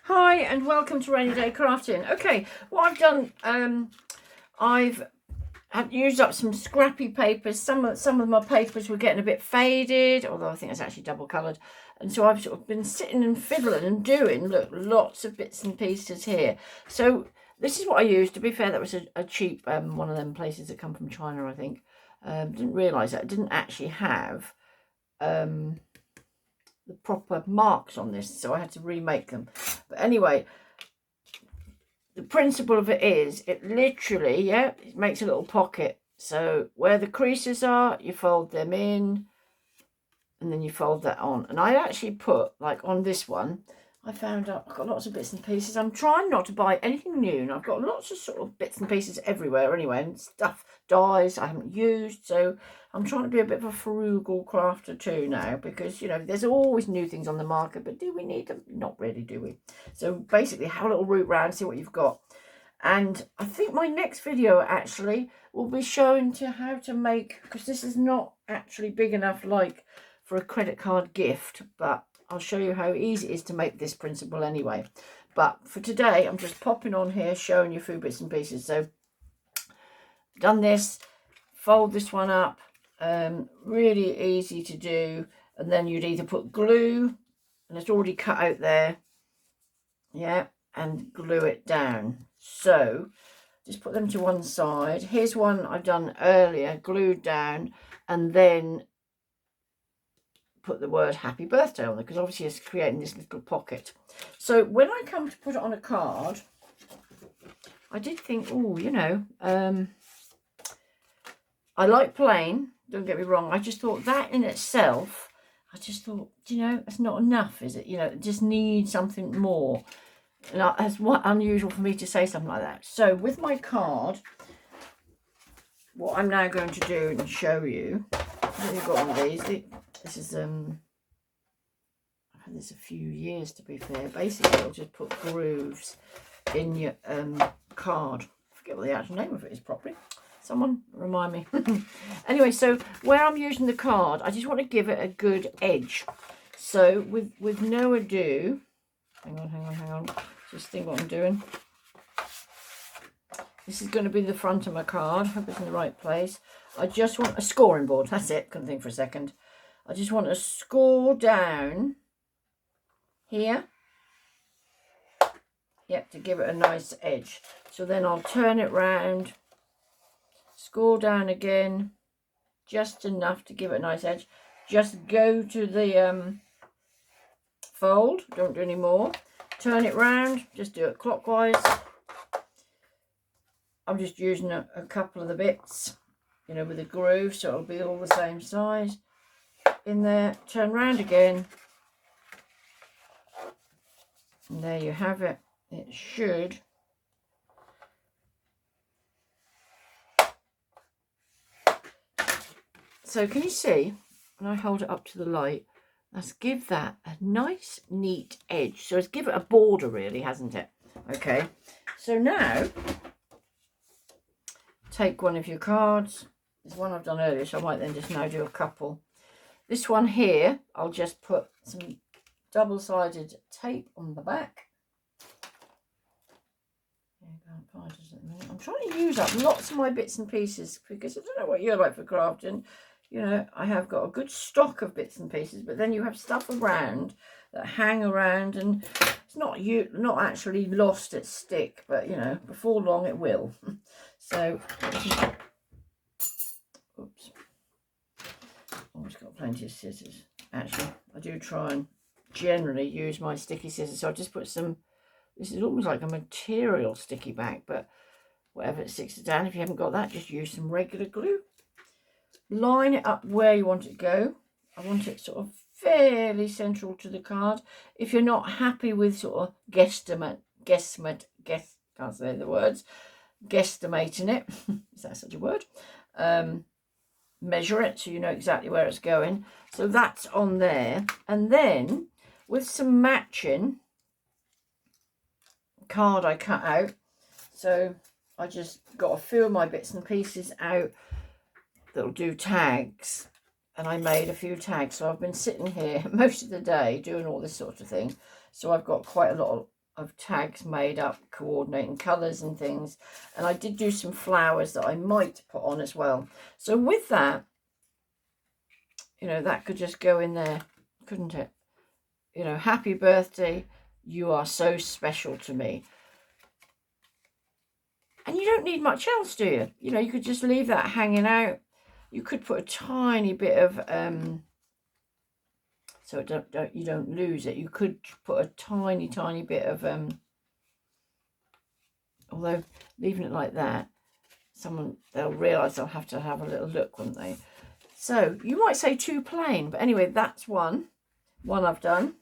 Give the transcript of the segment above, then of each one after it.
Hi and welcome to Rainy Day Crafting. Okay, what I've done, I've used up some scrappy papers. Some of my papers were getting a bit faded, although I think it's actually double coloured. And so I've sort of been sitting and fiddling and doing, look, lots of bits and pieces here. So this is what I used. To be fair, that was a cheap one of them places that come from China, I think. Didn't realise that. I didn't actually have the proper marks on this, so I had to remake them. But anyway, the principle of it is, it literally, it makes a little pocket. So where the creases are, you fold them in, and then you fold that on. And I actually put, like on this one, I found out I've got lots of bits and pieces. I'm trying not to buy anything new, and I've got lots of sort of bits and pieces everywhere anyway, and stuff, dies I haven't used. So I'm trying to be a bit of a frugal crafter too now, because, you know, there's always new things on the market, but do we need them? Not really, do we? So basically, have a little root round, see what you've got. And I think my next video actually will be showing to how to make, because this is not actually big enough like for a credit card gift, but I'll show you how easy it is to make this principle anyway. But for today, I'm just popping on here, showing you a few bits and pieces. So, done this, fold this one up, really easy to do. And then you'd either put glue, and it's already cut out there, yeah, and glue it down. So, just put them to one side. Here's one I've done earlier, glued down, and then put the word happy birthday on there, because obviously it's creating this little pocket. So when I come to put it on a card, I did think, oh, you know, I like plain, don't get me wrong. I just thought that in itself, I just thought, you know, it's not enough, is it? You know, it just needs something more. And that's what unusual for me to say something like that. So with my card, what I'm now going to do and show you, you've got one of these. This is I've had this a few years, to be fair. Basically, I'll just put grooves in your card. I forget what the actual name of it is properly. Someone remind me. Anyway, so where I'm using the card, I just want to give it a good edge. So with no ado, hang on. Just think what I'm doing. This is going to be the front of my card. Hope it's in the right place. I just want a scoring board. That's it. Couldn't think for a second. I just want to score down here. Yep, to give it a nice edge. So then I'll turn it round, score down again, just enough to give it a nice edge. Just go to the fold. Don't do any more. Turn it round. Just do it clockwise. I'm just using a couple of the bits, you know, with a groove, so it'll be all the same size. In there, turn round again, and there you have it. It should so can you see when I hold it up to the light, let's give that a nice neat edge. So it's give it a border really, hasn't it? Okay, so now take one of your cards. There's one I've done earlier, so I might then just now do a couple. This one here, I'll just put some double-sided tape on the back. I'm trying to use up lots of my bits and pieces, because I don't know what you're like for crafting. You know, I have got a good stock of bits and pieces, but then you have stuff around that hang around, and it's not actually lost its stick, but you know, before long it will. So, oops. Always got plenty of scissors. Actually, I do try and generally use my sticky scissors. So I just put some, this is almost like a material sticky back, but whatever it sticks it down. If you haven't got that, just use some regular glue. Line it up where you want it to go. I want it sort of fairly central to the card. If you're not happy with sort of can't say the words, guesstimating it, is that such a word? Measure it so you know exactly where it's going. So that's on there. And then with some matching card I cut out, so I just got a few of my bits and pieces out that'll do tags, and I made a few tags. So I've been sitting here most of the day doing all this sort of thing, so I've got quite a lot of tags made up, coordinating colours and things. And I did do some flowers that I might put on as well. So with that, you know, that could just go in there, couldn't it? You know, happy birthday, you are so special to me. And you don't need much else, do you? You know, you could just leave that hanging out. You could put a tiny bit of, so you don't lose it. You could put a tiny bit of, although leaving it like that, they'll realise they'll have to have a little look, won't they? So you might say too plain, but anyway, that's one I've done.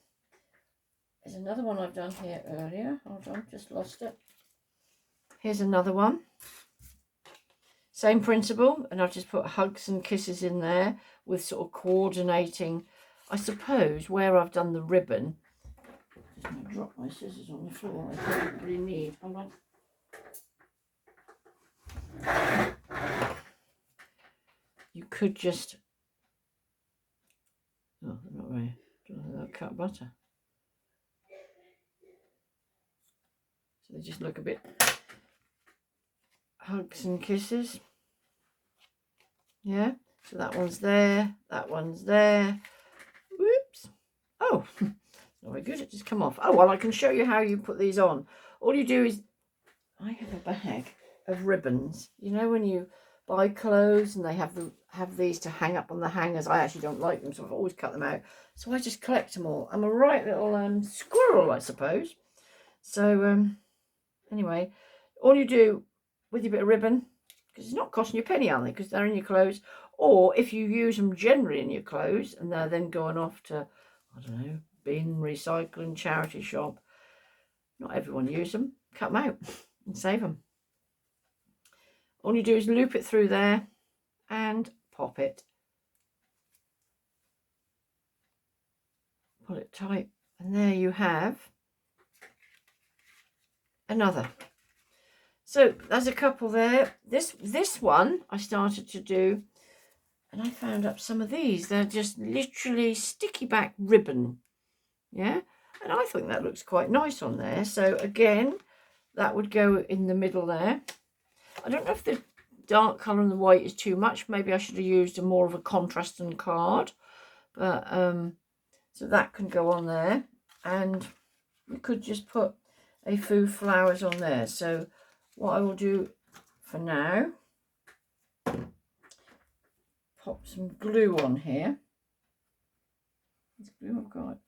There's another one I've done here earlier. Hold on, just lost it. Here's another one. Same principle, and I've just put hugs and kisses in there with sort of coordinating, I suppose, where I've done the ribbon. I'm just going to drop my scissors on the floor. I probably need. Hold on. You could just, oh, not really, cut butter. So they just look a bit hugs and kisses. Yeah, so that one's there, that one's there. Whoops. Oh, not very good, it just come off. Oh, well, I can show you how you put these on. All you do is, I have a bag of ribbons. You know when you buy clothes and they have these to hang up on the hangers. I actually don't like them, so I've always cut them out. So I just collect them all. I'm a right little squirrel, I suppose. So anyway, all you do with your bit of ribbon, because it's not costing you a penny, aren't they? Because they're in your clothes. Or if you use them generally in your clothes and they're then going off to, I don't know, bin, recycling, charity shop. Not everyone use them. Cut them out and save them. All you do is loop it through there and pop it. Pull it tight. And there you have another. So there's a couple there. This one I started to do, and I found up some of these. They're just literally sticky back ribbon. Yeah. And I think that looks quite nice on there. So again, that would go in the middle there. I don't know if the dark colour and the white is too much. Maybe I should have used more of a contrasting card. But so that can go on there. And we could just put a few flowers on there. So what I will do for now, pop some glue on here. This glue I've got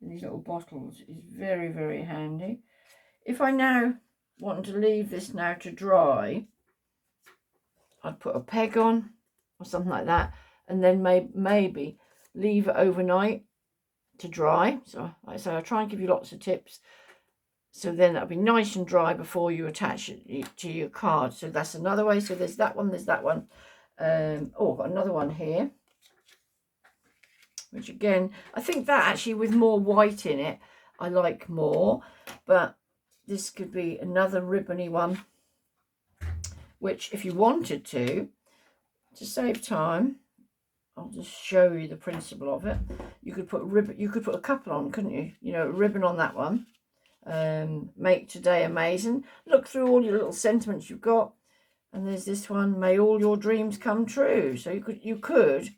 in these little bottles is very, very handy. If I now want to leave this now to dry, I'd put a peg on or something like that, and then maybe leave it overnight to dry. So like I say, I'll try and give you lots of tips. So then that'll be nice and dry before you attach it to your card. So that's another way. So there's that one, there's that one. Oh, I've got another one here, which again, I think that actually with more white in it, I like more. But this could be another ribbony one, which if you wanted to save time, I'll just show you the principle of it. You could put ribbon, you could put a couple on, couldn't you? You know, a ribbon on that one. Make today amazing. Look through all your little sentiments you've got, and there's this one, may all your dreams come true. So you could,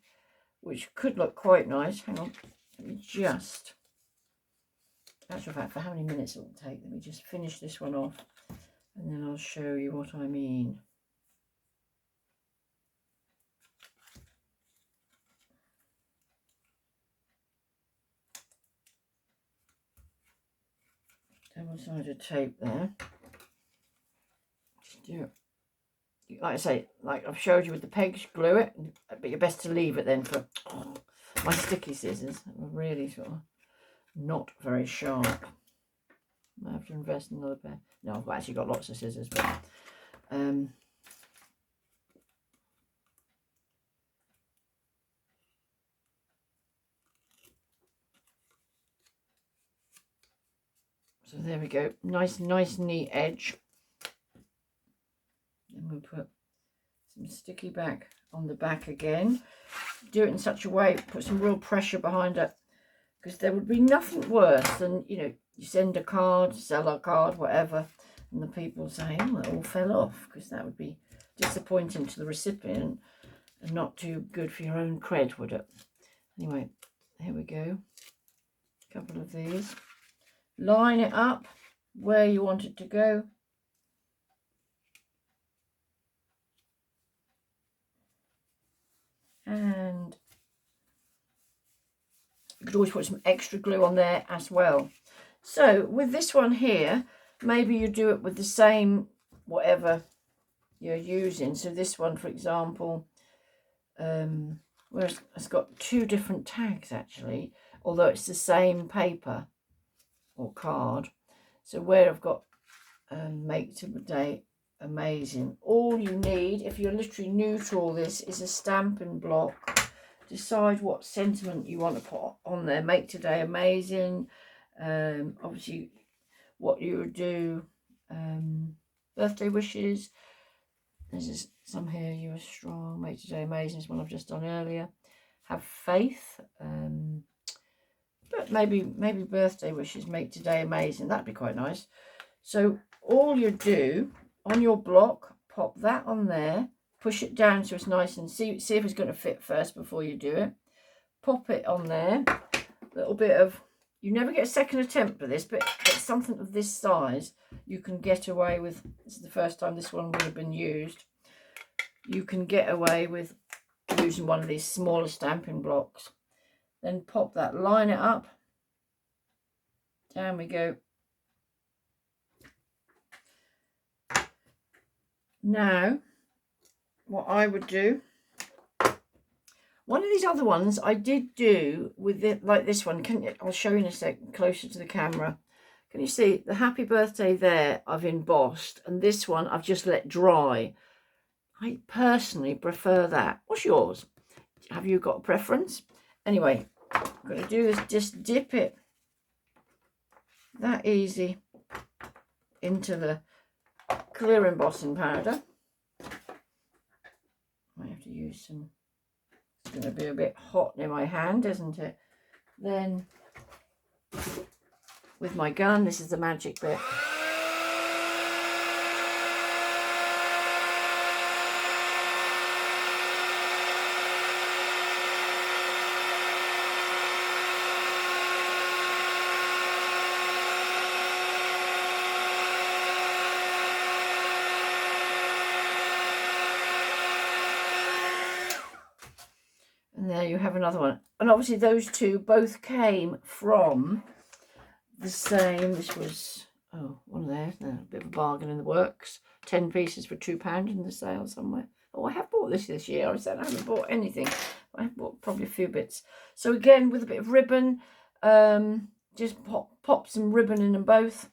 which could look quite nice. Hang on, let me just, actual fact, for how many minutes it will take, let me just finish this one off and then I'll show you what I mean. Double-sided tape there. Just do it. Like I say, like I've showed you with the pegs, glue it, but you're best to leave it then for my sticky scissors. Are really sort of not very sharp. I have to invest in another pair. No, I've actually got lots of scissors, but so there we go. Nice neat edge. Then we'll put some sticky back on the back again. Do it in such a way, put some real pressure behind it, because there would be nothing worse than, you know, you send a card, sell a card, whatever, and the people say, oh, it all fell off, because that would be disappointing to the recipient and not too good for your own cred, would it? Anyway, here we go. A couple of these. Line it up where you want it to go. And you could always put some extra glue on there as well. So with this one here, maybe you do it with the same whatever you're using. So this one, for example, where it's got two different tags actually, although it's the same paper or card. So where I've got Make Today Amazing, all you need, if you're literally new to all this, is a Stampin' Block. Decide what sentiment you want to put on there. Make Today Amazing. Obviously what you would do, birthday wishes. There's some here. You are strong. Make Today Amazing is one I've just done earlier. Have faith. But maybe birthday wishes. Make Today Amazing. That'd be quite nice. So all you do on your block, pop that on there. Push it down so it's nice and see if it's going to fit first before you do it. Pop it on there. A little bit of, you never get a second attempt for this, but something of this size you can get away with. This is the first time this one would have been used. You can get away with using one of these smaller Stampin' Blocks. Then pop that, line it up. Down we go. Now, what I would do, one of these other ones I did do with it, like this one. I'll show you in a sec, closer to the camera. Can you see the happy birthday there? I've embossed, and this one I've just let dry. I personally prefer that. What's yours? Have you got a preference? Anyway, I'm going to do is just dip it that easy into the clear embossing powder. I have to use some. It's going to be a bit hot in my hand, isn't it? Then with my gun, this is the magic bit. And there you have another one. And obviously those two both came from the same. This was, one of theirs. A bit of a bargain in the works. 10 pieces for £2 in the sale somewhere. Oh, I have bought this year. I said I haven't bought anything. I have bought probably a few bits. So again, with a bit of ribbon, just pop some ribbon in them both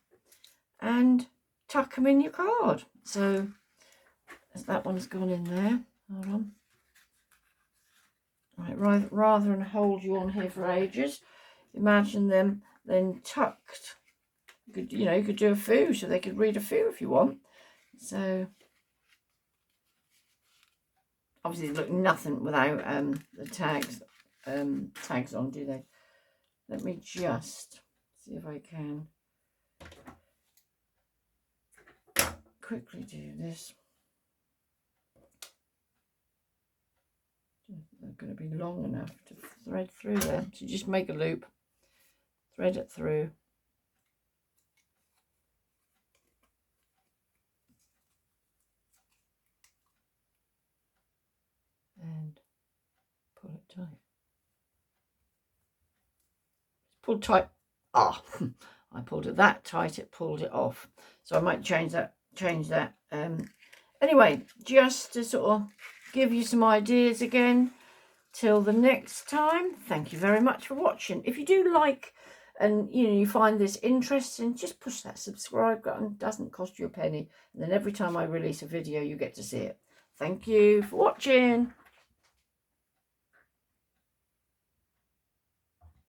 and tuck them in your card. So that one's gone in there. Hold on. Right, rather than hold you on here for ages, imagine them then tucked. You could do a foo, so they could read a foo if you want. So obviously they look nothing without the tags on, do they? Let me just see if I can quickly do this. They're going to be long enough to thread through there. So just make a loop, thread it through. And pull it tight. Pull tight. Ah, I pulled it that tight, it pulled it off. So I might change that. Anyway, just to sort of give you some ideas again. Till the next time, thank you very much for watching. If you do like and you find this interesting, just push that subscribe button. It doesn't cost you a penny. And then every time I release a video, you get to see it. Thank you for watching.